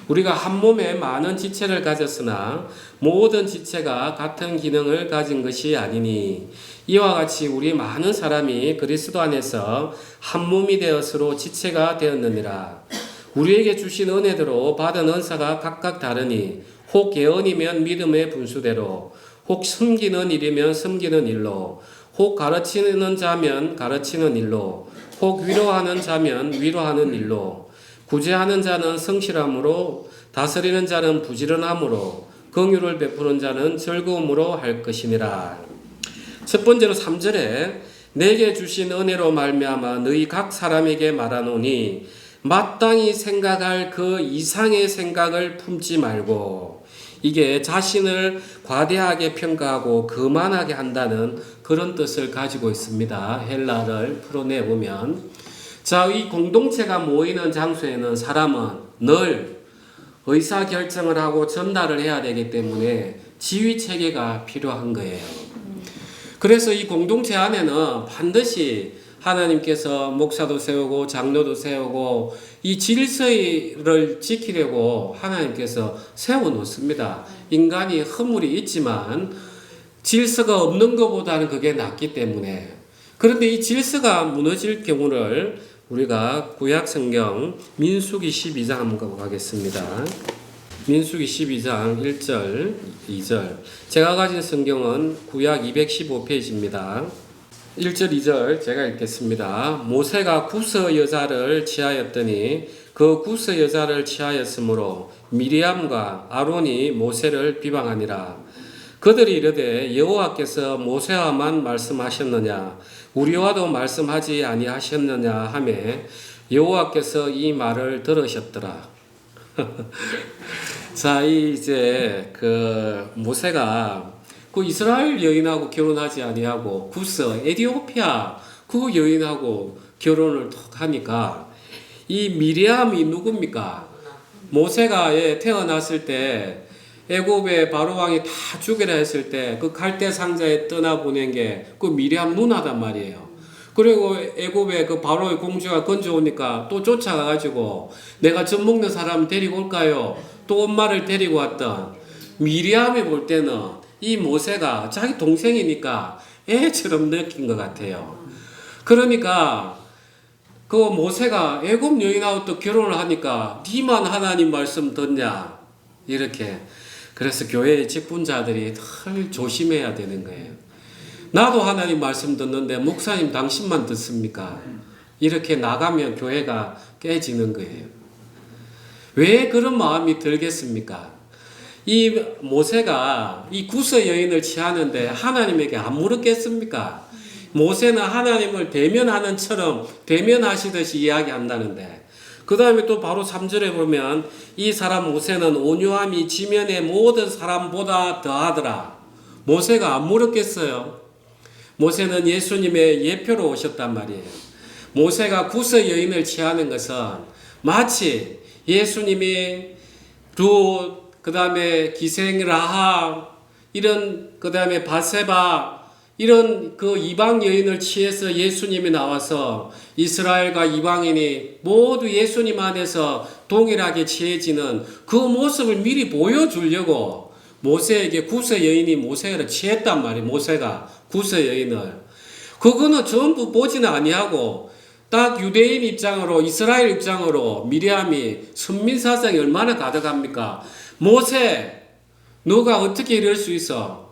우리가 한 몸에 많은 지체를 가졌으나 모든 지체가 같은 기능을 가진 것이 아니니 이와 같이 우리 많은 사람이 그리스도 안에서 한 몸이 되어 서로 지체가 되었느니라. 우리에게 주신 은혜대로 받은 은사가 각각 다르니 혹 예언이면 믿음의 분수대로, 혹 섬기는 일이면 섬기는 일로, 혹 가르치는 자면 가르치는 일로, 혹 위로하는 자면 위로하는 일로, 구제하는 자는 성실함으로, 다스리는 자는 부지런함으로, 긍휼을 베푸는 자는 즐거움으로 할 것이니라. 첫 번째로 3절에 내게 주신 은혜로 말미암아 너희 각 사람에게 말하노니 마땅히 생각할 그 이상의 생각을 품지 말고, 이게 자신을 과대하게 평가하고 거만하게 한다는 그런 뜻을 가지고 있습니다. 헬라를 풀어내보면, 자, 이 공동체가 모이는 장소에는 사람은 늘 의사결정을 하고 전달을 해야 되기 때문에 지휘체계가 필요한 거예요. 그래서 이 공동체 안에는 반드시 하나님께서 목사도 세우고 장로도 세우고 이 질서를 지키려고 하나님께서 세워놓습니다. 인간이 허물이 있지만 질서가 없는 것보다는 그게 낫기 때문에. 그런데 이 질서가 무너질 경우를 우리가 구약성경 민수기 12장 한번 가보겠습니다. 민수기 12장 1절, 2절. 제가 가진 성경은 구약 215페이지입니다. 1절, 2절 제가 읽겠습니다. 모세가 구스 여자를 취하였더니 그 구스 여자를 취하였으므로 미리암과 아론이 모세를 비방하니라. 그들이 이르되 여호와께서 모세와만 말씀하셨느냐 우리와도 말씀하지 아니하셨느냐 하매 여호와께서 이 말을 들으셨더라. 자, 이제 그 모세가 그 이스라엘 여인하고 결혼하지 아니하고 구스 에티오피아 그 여인하고 결혼을 하니까 이 미리암이 누굽니까? 모세가 태어났을 때 애굽의 바로 왕이 다 죽이라 했을 때 그 갈대 상자에 떠나 보낸 게 그 미리암 누나단 말이에요. 그리고 애굽의 그 바로의 공주가 건져오니까 또 쫓아가가지고 내가 젖 먹는 사람 데리고 올까요? 또 엄마를 데리고 왔던 미리암이 볼 때는 이 모세가 자기 동생이니까 애처럼 느낀 것 같아요. 그러니까 그 모세가 애굽 여인하고 또 결혼을 하니까 니만 하나님 말씀 듣냐 이렇게. 그래서 교회의 직분자들이 늘 조심해야 되는 거예요. 나도 하나님 말씀 듣는데 목사님 당신만 듣습니까? 이렇게 나가면 교회가 깨지는 거예요. 왜 그런 마음이 들겠습니까? 이 모세가 이 구스 여인을 취하는데 하나님에게 안 물었겠습니까? 모세는 하나님을 대면하시듯이 이야기한다는데, 그 다음에 또 바로 3절에 보면 이 사람 모세는 온유함이 지면의 모든 사람보다 더하더라. 모세가 안 물었겠어요? 모세는 예수님의 예표로 오셨단 말이에요. 모세가 구스 여인을 취하는 것은 마치 예수님이 룻, 그 다음에 기생 라합, 이런, 그 다음에 바세바, 이런 그 이방 여인을 취해서 예수님이 나와서 이스라엘과 이방인이 모두 예수님 안에서 동일하게 취해지는 그 모습을 미리 보여주려고 모세에게 구스 여인이 모세를 취했단 말이에요. 모세가 구스 여인을. 그거는 전부 보지는 아니하고 딱 유대인 입장으로, 이스라엘 입장으로 미리암이 선민사상이 얼마나 가득합니까? 모세, 너가 어떻게 이럴 수 있어?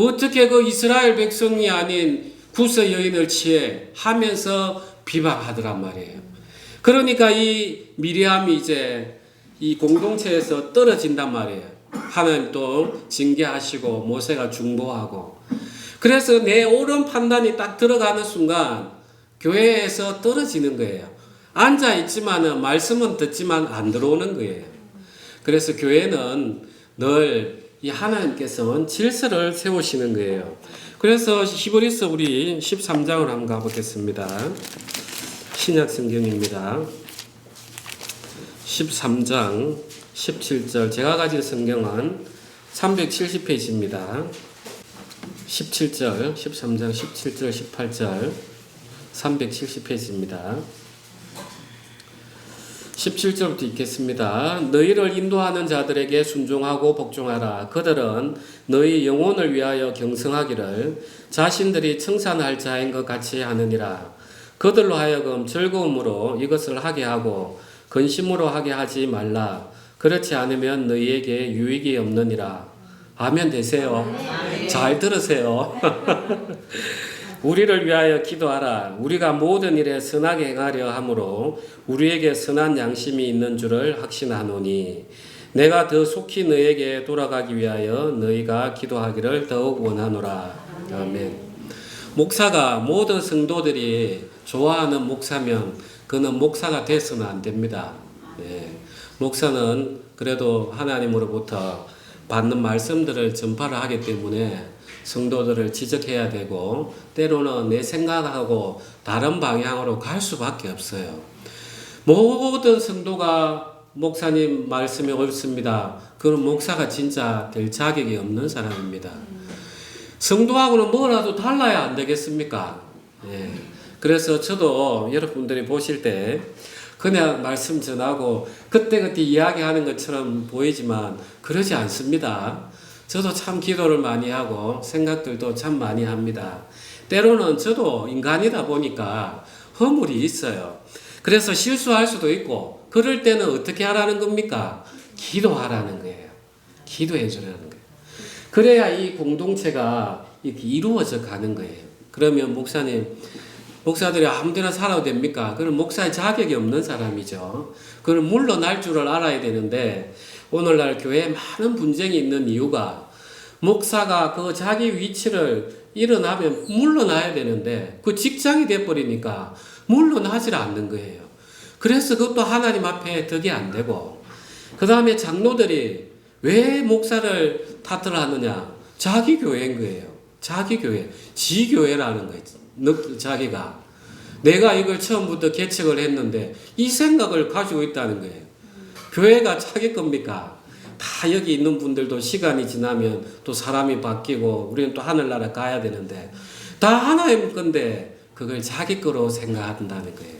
어떻게 그 이스라엘 백성이 아닌 구스 여인을 취해? 하면서 비방하더란 말이에요. 그러니까 이 미리암이 이제 이 공동체에서 떨어진단 말이에요. 하나님 또 징계하시고 모세가 중보하고. 그래서 내 옳은 판단이 딱 들어가는 순간 교회에서 떨어지는 거예요. 앉아있지만은 말씀은 듣지만 안 들어오는 거예요. 그래서 교회는 늘 이 하나님께서는 질서를 세우시는 거예요. 그래서 히브리서 우리 13장을 한번 가보겠습니다. 신약 성경입니다. 13장 17절. 제가 가진 성경은 370페이지입니다. 17절, 13장 17절, 18절, 370페이지입니다. 17절부터 읽겠습니다. 너희를 인도하는 자들에게 순종하고 복종하라. 그들은 너희 영혼을 위하여 경성하기를 자신들이 청산할 자인 것 같이 하느니라. 그들로 하여금 즐거움으로 이것을 하게 하고 근심으로 하게 하지 말라. 그렇지 않으면 너희에게 유익이 없느니라. 아멘 되세요. 잘 들으세요. 우리를 위하여 기도하라. 우리가 모든 일에 선하게 행하려 함으로 우리에게 선한 양심이 있는 줄을 확신하노니 내가 더 속히 너에게 돌아가기 위하여 너희가 기도하기를 더욱 원하노라. 아멘. 목사가 모든 성도들이 좋아하는 목사면 그는 목사가 돼서는 안 됩니다. 예. 목사는 그래도 하나님으로부터 받는 말씀들을 전파를 하기 때문에 성도들을 지적해야 되고 때로는 내 생각하고 다른 방향으로 갈 수밖에 없어요. 모든 성도가 목사님 말씀이 옳습니다. 그런 목사가 진짜 될 자격이 없는 사람입니다. 성도하고는 뭐라도 달라야 안 되겠습니까? 예. 그래서 저도 여러분들이 보실 때 그냥 말씀 전하고 그때그때 이야기하는 것처럼 보이지만 그러지 않습니다. 저도 참 기도를 많이 하고 생각들도 참 많이 합니다. 때로는 저도 인간이다 보니까 허물이 있어요. 그래서 실수할 수도 있고 그럴 때는 어떻게 하라는 겁니까? 기도하라는 거예요. 기도해 주라는 거예요. 그래야 이 공동체가 이렇게 이루어져 가는 거예요. 그러면 목사들이 아무 데나 살아도 됩니까? 그건 목사의 자격이 없는 사람이죠. 그걸 물러날 줄을 알아야 되는데 오늘날 교회에 많은 분쟁이 있는 이유가 목사가 그 자기 위치를 일어나면 물러나야 되는데 그 직장이 돼버리니까 물러나질 않는 거예요. 그래서 그것도 하나님 앞에 덕이 안 되고 그 다음에 장로들이 왜 목사를 탓을 하느냐? 자기 교회인 거예요. 자기 교회. 지 교회라는 거예요. 자기가. 내가 이걸 처음부터 개척을 했는데 이 생각을 가지고 있다는 거예요. 교회가 자기 겁니까? 다 여기 있는 분들도 시간이 지나면 또 사람이 바뀌고 우리는 또 하늘나라 가야 되는데 다 하나님 건데 그걸 자기 거로 생각한다는 거예요.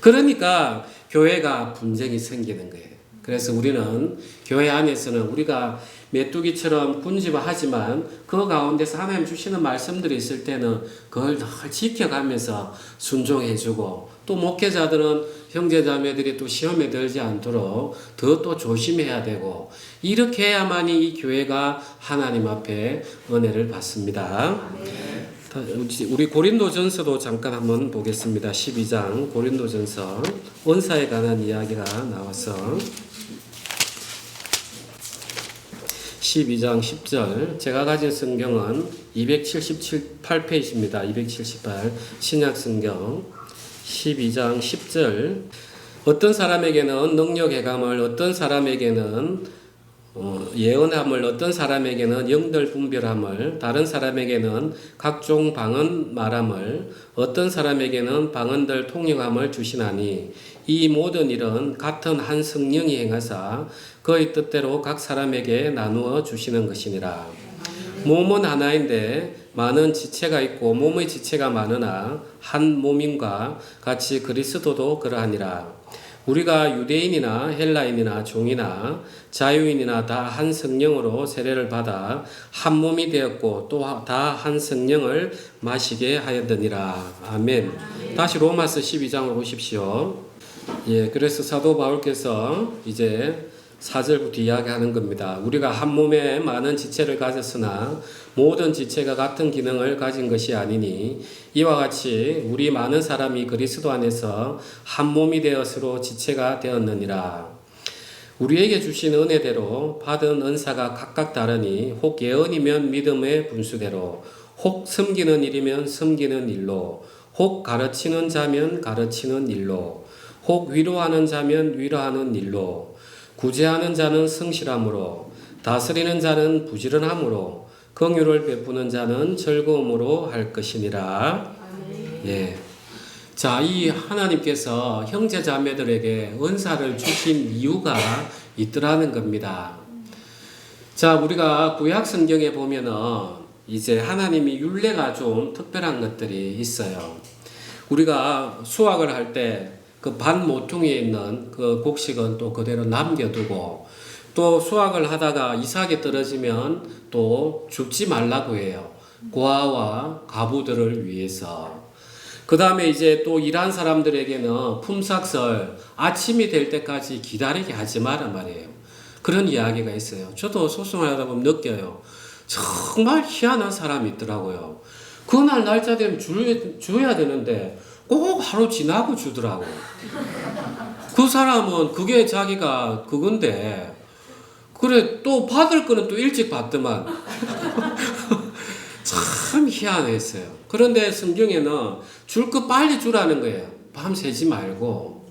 그러니까 교회가 분쟁이 생기는 거예요. 그래서 우리는 교회 안에서는 우리가 메뚜기처럼 군집하지만 그 가운데서 하나님 주시는 말씀들이 있을 때는 그걸 늘 지켜가면서 순종해주고 또 목회자들은 형제자매들이 또 시험에 들지 않도록 더 또 조심해야 되고 이렇게 해야만이 이 교회가 하나님 앞에 은혜를 받습니다. 우리 고린도전서도 잠깐 한번 보겠습니다. 12장 고린도전서 은사에 관한 이야기가 나와서 12장 10절 제가 가진 성경은 278페이지입니다. 278 신약성경 12장 10절 어떤 사람에게는 능력 해감을 어떤 사람에게는 예언함을 어떤 사람에게는 영들 분별함을 다른 사람에게는 각종 방언 말함을 어떤 사람에게는 방언들 통역함을 주시나니 이 모든 일은 같은 한 성령이 행하사 그의 뜻대로 각 사람에게 나누어 주시는 것이니라. 몸은 하나인데 많은 지체가 있고 몸의 지체가 많으나 한 몸임과 같이 그리스도도 그러하니라. 우리가 유대인이나 헬라인이나 종이나 자유인이나 다 한 성령으로 세례를 받아 한 몸이 되었고 또 다 한 성령을 마시게 하였더니라. 아멘. 다시 로마서 12장으로 오십시오. 예, 그래서 사도 바울께서 이제 4절부터 이야기하는 겁니다. 우리가 한 몸에 많은 지체를 가졌으나 모든 지체가 같은 기능을 가진 것이 아니니 이와 같이 우리 많은 사람이 그리스도 안에서 한 몸이 되었으로 지체가 되었느니라. 우리에게 주신 은혜대로 받은 은사가 각각 다르니 혹 예언이면 믿음의 분수대로 혹 섬기는 일이면 섬기는 일로 혹 가르치는 자면 가르치는 일로 혹 위로하는 자면 위로하는 일로 구제하는 자는 성실함으로 다스리는 자는 부지런함으로 긍휼을 베푸는 자는 즐거움으로 할 것이니라. 예. 자, 이 하나님께서 형제 자매들에게 은사를 주신 이유가 있더라는 겁니다. 자, 우리가 구약 성경에 보면은 이제 하나님이 율례가 좀 특별한 것들이 있어요. 우리가 수확을 할 때 그 반 모퉁이에 있는 그 곡식은 또 그대로 남겨두고, 또 수확을 하다가 이삭이 떨어지면 또 줍지 말라고 해요. 고아와 과부들을 위해서. 그 다음에 이제 또 일한 사람들에게는 품삯을 아침이 될 때까지 기다리게 하지 마라 말이에요. 그런 이야기가 있어요. 저도 소송하다 보면 느껴요. 정말 희한한 사람이 있더라고요. 그날 날짜 되면 줘야 되는데 꼭 하루 지나고 주더라고요. 그 사람은 그게 자기가 그건데, 그래 또 받을 거는 또 일찍 받더만. 참 희한했어요. 그런데 성경에는 줄 거 빨리 주라는 거예요. 밤새지 말고.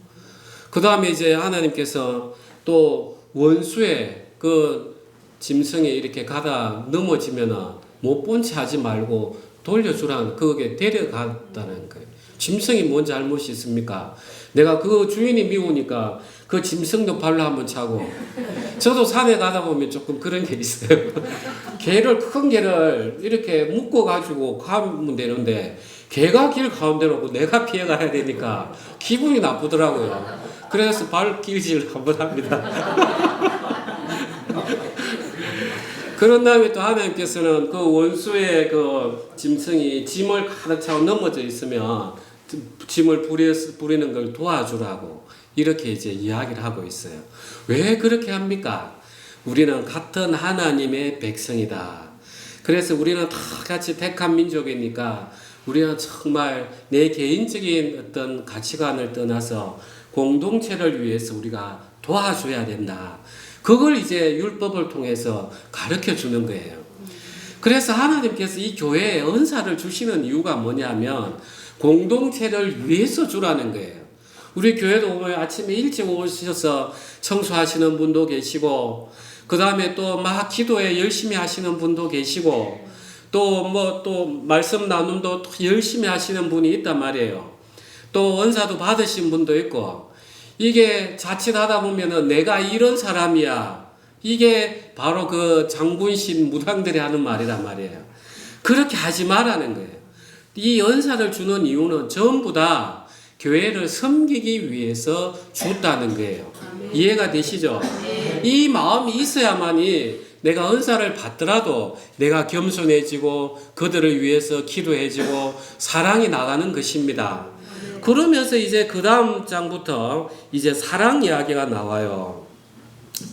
그 다음에 이제 하나님께서 또 원수의 그 짐승에 이렇게 가다 넘어지면은 못 본 채 하지 말고 돌려주라는, 그게 데려갔다는 거예요. 짐승이 뭔 잘못이 있습니까? 내가 그 주인이 미우니까 그 짐승도 발로 한번 차고. 저도 산에 가다 보면 조금 그런 게 있어요. 큰 개를 이렇게 묶어가지고 가면 되는데, 개가 길 가운데로 오고 내가 피해가야 되니까 기분이 나쁘더라고요. 그래서 발길질 한번 합니다. 그런 다음에 또 하나님께서는 그 원수의 그 짐승이 짐을 가득 차고 넘어져 있으면 짐을 부리는 걸 도와주라고 이렇게 이제 이야기를 하고 있어요. 왜 그렇게 합니까? 우리는 같은 하나님의 백성이다. 그래서 우리는 다 같이 택한 민족이니까 우리는 정말 내 개인적인 어떤 가치관을 떠나서 공동체를 위해서 우리가 도와줘야 된다. 그걸 이제 율법을 통해서 가르쳐 주는 거예요. 그래서 하나님께서 이 교회에 은사를 주시는 이유가 뭐냐면 공동체를 위해서 주라는 거예요. 우리 교회도 보면 아침에 일찍 오셔서 청소하시는 분도 계시고, 그 다음에 또 막 기도에 열심히 하시는 분도 계시고, 또 말씀 나눔도 열심히 하시는 분이 있단 말이에요. 또 은사도 받으신 분도 있고, 이게 자칫하다 보면은 내가 이런 사람이야. 이게 바로 그 장군신 무당들이 하는 말이란 말이에요. 그렇게 하지 말라는 거예요. 이 은사를 주는 이유는 전부 다 교회를 섬기기 위해서 줬다는 거예요. 이해가 되시죠? 이 마음이 있어야만이 내가 은사를 받더라도 내가 겸손해지고 그들을 위해서 기도해지고 사랑이 나가는 것입니다. 그러면서 이제 그 다음 장부터 이제 사랑 이야기가 나와요.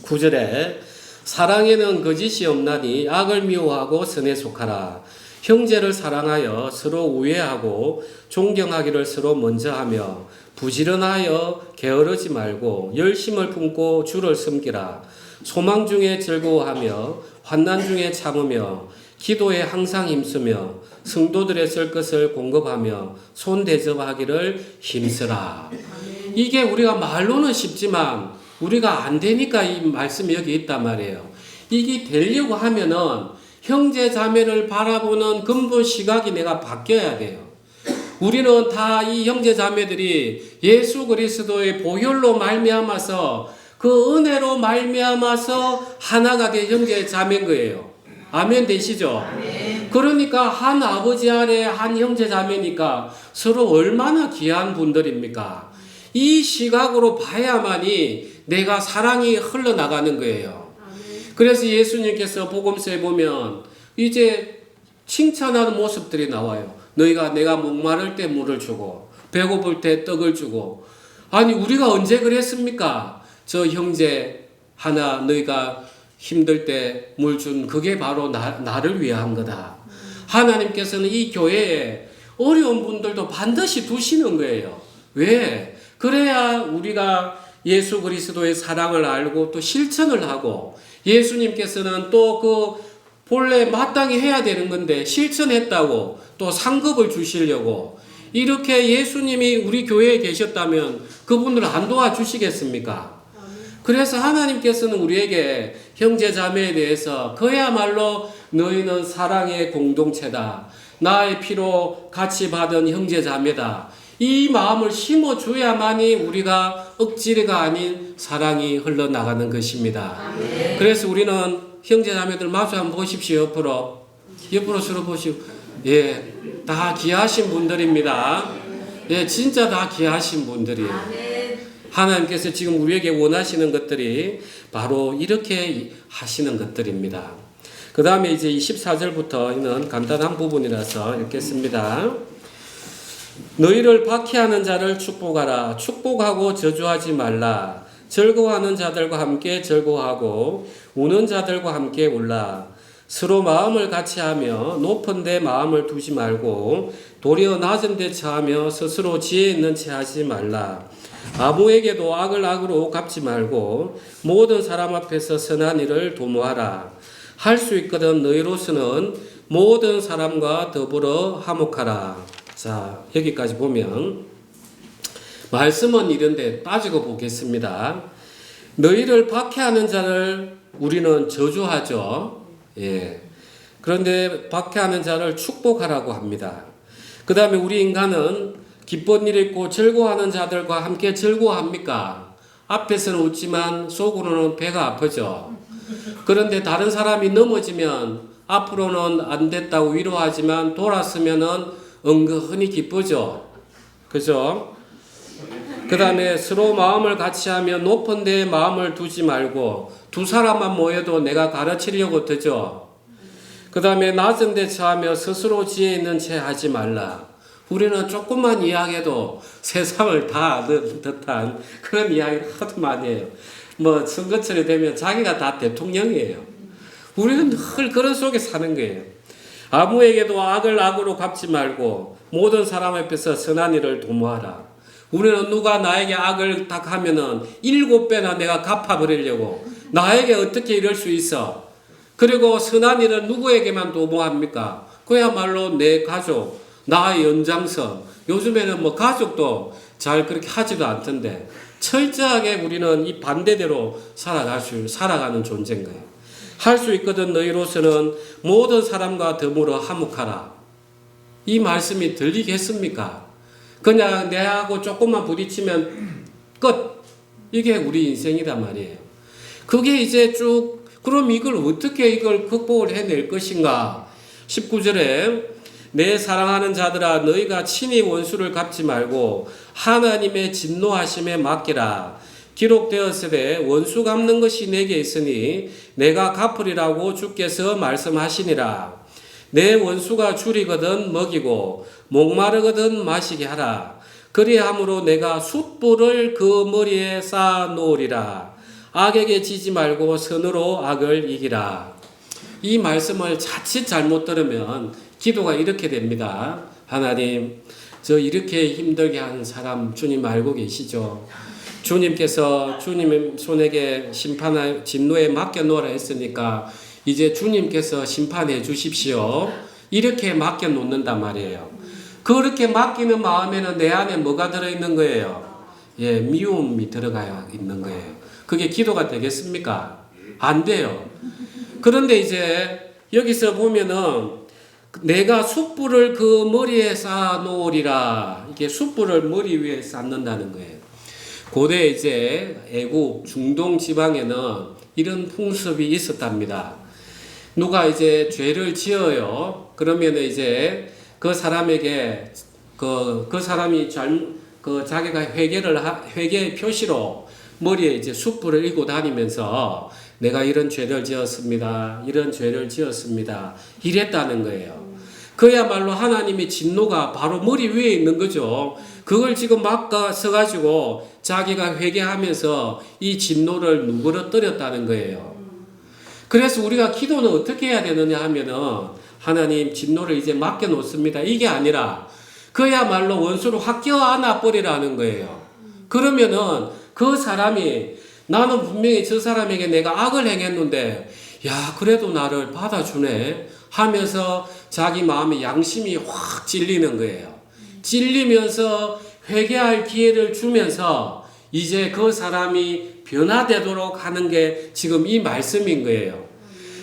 9절에 사랑에는 거짓이 없나니 악을 미워하고 선에 속하라. 형제를 사랑하여 서로 우애하고 존경하기를 서로 먼저 하며 부지런하여 게으르지 말고 열심을 품고 주를 섬기라. 소망 중에 즐거워하며 환난 중에 참으며 기도에 항상 힘쓰며 성도들의 쓸 것을 공급하며 손 대접하기를 힘쓰라. 이게 우리가 말로는 쉽지만 우리가 안 되니까 이 말씀이 여기 있단 말이에요. 이게 되려고 하면은 형제 자매를 바라보는 근본 시각이 내가 바뀌어야 돼요. 우리는 다 이 형제 자매들이 예수 그리스도의 보혈로 말미암아서 그 은혜로 말미암아서 하나가 된 형제 자매인 거예요. 아멘 되시죠? 아멘. 그러니까 한 아버지 아래 한 형제 자매니까 서로 얼마나 귀한 분들입니까? 이 시각으로 봐야만이 내가 사랑이 흘러나가는 거예요. 그래서 예수님께서 복음서에 보면 이제 칭찬하는 모습들이 나와요. 내가 목마를 때 물을 주고 배고플 때 떡을 주고. 아니 우리가 언제 그랬습니까? 저 형제 하나 너희가 힘들 때 물 준 그게 바로 나를 위한 거다. 하나님께서는 이 교회에 어려운 분들도 반드시 두시는 거예요. 왜? 그래야 우리가 예수 그리스도의 사랑을 알고 또 실천을 하고, 예수님께서는 또 그 본래 마땅히 해야 되는 건데 실천했다고 또 상급을 주시려고, 이렇게 예수님이 우리 교회에 계셨다면 그분들을 안 도와주시겠습니까? 그래서 하나님께서는 우리에게 형제 자매에 대해서 그야말로 너희는 사랑의 공동체다. 나의 피로 같이 받은 형제 자매다. 이 마음을 심어줘야만이 우리가 억지가 아닌 사랑이 흘러나가는 것입니다. 그래서 우리는 형제 자매들 마주 한번 보십시오. 옆으로. 옆으로 서로 보시고, 예, 다 귀하신 분들입니다. 예, 진짜 다 귀하신 분들이에요. 하나님께서 지금 우리에게 원하시는 것들이 바로 이렇게 하시는 것들입니다. 그 다음에 이제 24절부터는 간단한 부분이라서 읽겠습니다. 너희를 박해하는 자를 축복하라. 축복하고 저주하지 말라. 즐거워하는 자들과 함께 즐거워하고 우는 자들과 함께 울라. 서로 마음을 같이하며 높은 데 마음을 두지 말고 도리어 낮은 데 처하며 스스로 지혜 있는 채 하지 말라. 아무에게도 악을 악으로 갚지 말고 모든 사람 앞에서 선한 일을 도모하라. 할 수 있거든 너희로서는 모든 사람과 더불어 화목하라. 자, 여기까지 보면 말씀은 이런데 따지고 보겠습니다. 너희를 박해하는 자를 우리는 저주하죠. 예. 그런데 박해하는 자를 축복하라고 합니다. 그 다음에 우리 인간은 기쁜 일이 있고 즐거워하는 자들과 함께 즐거워합니까? 앞에서는 웃지만 속으로는 배가 아프죠. 그런데 다른 사람이 넘어지면 앞으로는 안 됐다고 위로하지만 돌았으면은 은근히 기쁘죠. 그죠? 그 다음에 서로 마음을 같이 하며 높은 데에 마음을 두지 말고 두 사람만 모여도 내가 가르치려고 드죠. 그 다음에 낮은 데 처하며 스스로 지혜 있는 채 하지 말라. 우리는 조금만 이야기해도 세상을 다 아는 듯한 그런 이야기를 하도 많이 해요. 뭐 선거철이 되면 자기가 다 대통령이에요. 우리는 늘 그런 속에 사는 거예요. 아무에게도 악을 악으로 갚지 말고 모든 사람 앞에서 선한 일을 도모하라. 우리는 누가 나에게 악을 딱 하면은 7배나 내가 갚아버리려고 나에게 어떻게 이럴 수 있어. 그리고 선한 일은 누구에게만 도모합니까? 그야말로 내 가족, 나의 연장선. 요즘에는 뭐 가족도 잘 그렇게 하지도 않던데 철저하게 우리는 이 반대대로 살아가는 존재인 거예요. 할 수 있거든 너희로서는 모든 사람과 더불어 화목하라. 이 말씀이 들리겠습니까? 그냥 내하고 조금만 부딪히면 끝. 이게 우리 인생이란 말이에요. 그게 이제 쭉 그럼 이걸 어떻게 이걸 극복을 해낼 것인가? 19절에 내 사랑하는 자들아 너희가 친히 원수를 갚지 말고 하나님의 진노하심에 맡기라. 기록되었으되 원수 갚는 것이 내게 있으니 내가 갚으리라고 주께서 말씀하시니라. 내 원수가 줄이거든 먹이고 목마르거든 마시게 하라. 그리함으로 내가 숯불을 그 머리에 쌓아 놓으리라. 악에게 지지 말고 선으로 악을 이기라. 이 말씀을 자칫 잘못 들으면 기도가 이렇게 됩니다. 하나님, 저 이렇게 힘들게 한 사람 주님 알고 계시죠? 주님께서 주님 손에게 진노에 맡겨 놓으라 했으니까 이제 주님께서 심판해 주십시오. 이렇게 맡겨 놓는단 말이에요. 그렇게 맡기는 마음에는 내 안에 뭐가 들어있는 거예요? 예, 미움이 들어가 있는 거예요. 그게 기도가 되겠습니까? 안 돼요. 그런데 이제 여기서 보면은 내가 숯불을 그 머리에 쌓아 놓으리라. 이게 숯불을 머리 위에 쌓는다는 거예요. 고대 이제 애국 중동 지방에는 이런 풍습이 있었답니다. 누가 이제 죄를 지어요. 그러면 이제 그 사람에게 그 사람이 자기가 회개의 표시로 머리에 이제 숯불을 이고 다니면서 내가 이런 죄를 지었습니다. 이런 죄를 지었습니다. 이랬다는 거예요. 그야말로 하나님의 진노가 바로 머리 위에 있는 거죠. 그걸 지금 막 서가지고 자기가 회개하면서 이 진노를 누그러뜨렸다는 거예요. 그래서 우리가 기도는 어떻게 해야 되느냐 하면은 하나님 진노를 이제 맡겨놓습니다. 이게 아니라 그야말로 원수를 확 껴안아 버리라는 거예요. 그러면은 그 사람이 나는 분명히 저 사람에게 내가 악을 행했는데 야 그래도 나를 받아주네 하면서 자기 마음의 양심이 확 찔리는 거예요. 찔리면서 회개할 기회를 주면서 이제 그 사람이 변화되도록 하는 게 지금 이 말씀인 거예요.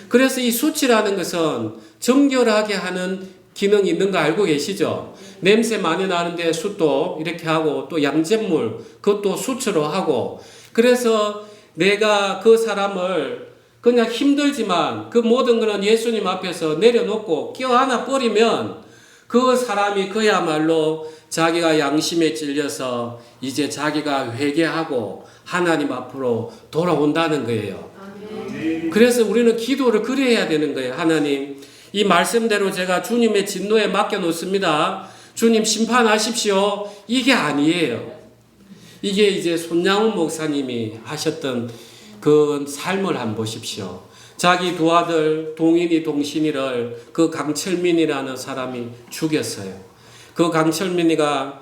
그래서 이 수치라는 것은 정결하게 하는 기능이 있는 거 알고 계시죠? 냄새 많이 나는데 숯도 이렇게 하고 또 양잿물 그것도 수치로 하고 그래서 내가 그 사람을 그냥 힘들지만 그 모든 것은 예수님 앞에서 내려놓고 껴안아 버리면 그 사람이 그야말로 자기가 양심에 찔려서 이제 자기가 회개하고 하나님 앞으로 돌아온다는 거예요. 그래서 우리는 기도를 그래야 되는 거예요. 하나님, 이 말씀대로 제가 주님의 진노에 맡겨놓습니다. 주님 심판하십시오. 이게 아니에요. 이게 이제 손양훈 목사님이 하셨던 그 삶을 한번 보십시오. 자기 두 아들 동인이 동신이를 그 강철민이라는 사람이 죽였어요. 그 강철민이가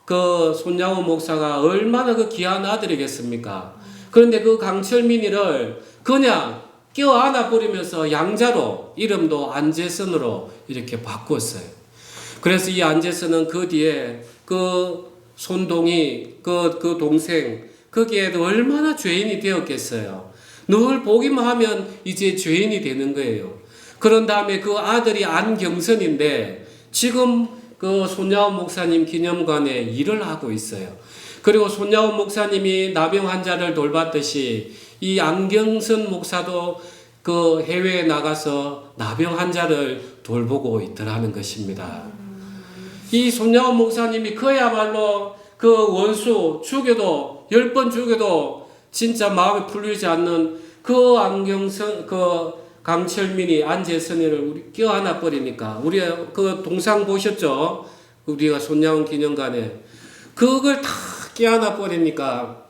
그 손양훈 목사가 얼마나 그 귀한 아들이겠습니까? 그런데 그 강철민이를 그냥 껴안아 버리면서 양자로 이름도 안재선으로 이렇게 바꿨어요. 그래서 이 안재선은 그 뒤에 그 손동이 그 동생 거기에도 얼마나 죄인이 되었겠어요. 늘 보기만 하면 이제 죄인이 되는 거예요. 그런 다음에 그 아들이 안경선인데 지금 그 손야원 목사님 기념관에 일을 하고 있어요. 그리고 손야원 목사님이 나병 환자를 돌봤듯이 이 안경선 목사도 그 해외에 나가서 나병 환자를 돌보고 있더라는 것입니다. 이 손야원 목사님이 그야말로 그 원수 죽여도 10번 죽여도 진짜 마음이 풀리지 않는 그 안경선 그 강철민이 안재선이를 우리 껴안아 버리니까 우리 그 동상 보셨죠? 우리가 손야원 기념관에 그걸 다 껴안아 버리니까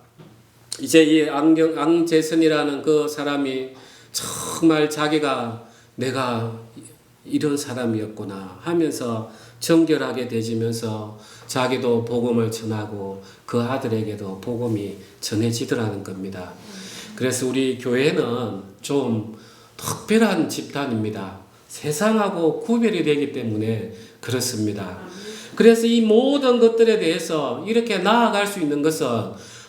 이제 이 안재선이라는 그 사람이 정말 자기가 내가 이런 사람이었구나 하면서 정결하게 되지면서 자기도 복음을 전하고 그 아들에게도 복음이 전해지더라는 겁니다. 그래서 우리 교회는 좀 특별한 집단입니다. 세상하고 구별이 되기 때문에 그렇습니다. 그래서 이 모든 것들에 대해서 이렇게 나아갈 수 있는 것은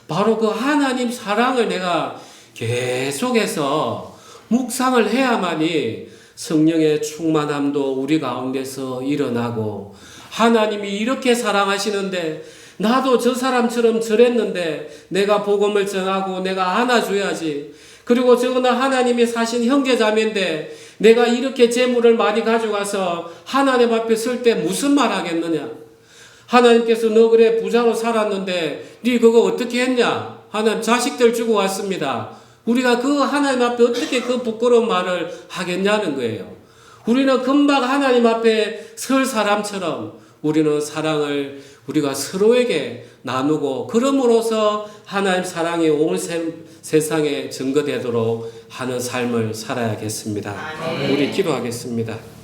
바로 그 하나님 사랑을 내가 계속해서 묵상을 해야만이 성령의 충만함도 우리 가운데서 일어나고 하나님이 이렇게 사랑하시는데 나도 저 사람처럼 저랬는데 내가 복음을 전하고 내가 안아줘야지. 그리고 저거는 하나님이 사신 형제자매인데 내가 이렇게 재물을 많이 가져가서 하나님 앞에 설 때 무슨 말 하겠느냐. 하나님께서 너 그래 부자로 살았는데 네 그거 어떻게 했냐. 하나님 자식들 주고 왔습니다. 우리가 그 하나님 앞에 어떻게 그 부끄러운 말을 하겠냐는 거예요. 우리는 금방 하나님 앞에 설 사람처럼 우리는 사랑을 우리가 서로에게 나누고 그럼으로써 하나님 사랑이 온 세상에 증거되도록 하는 삶을 살아야겠습니다. 우리 기도하겠습니다.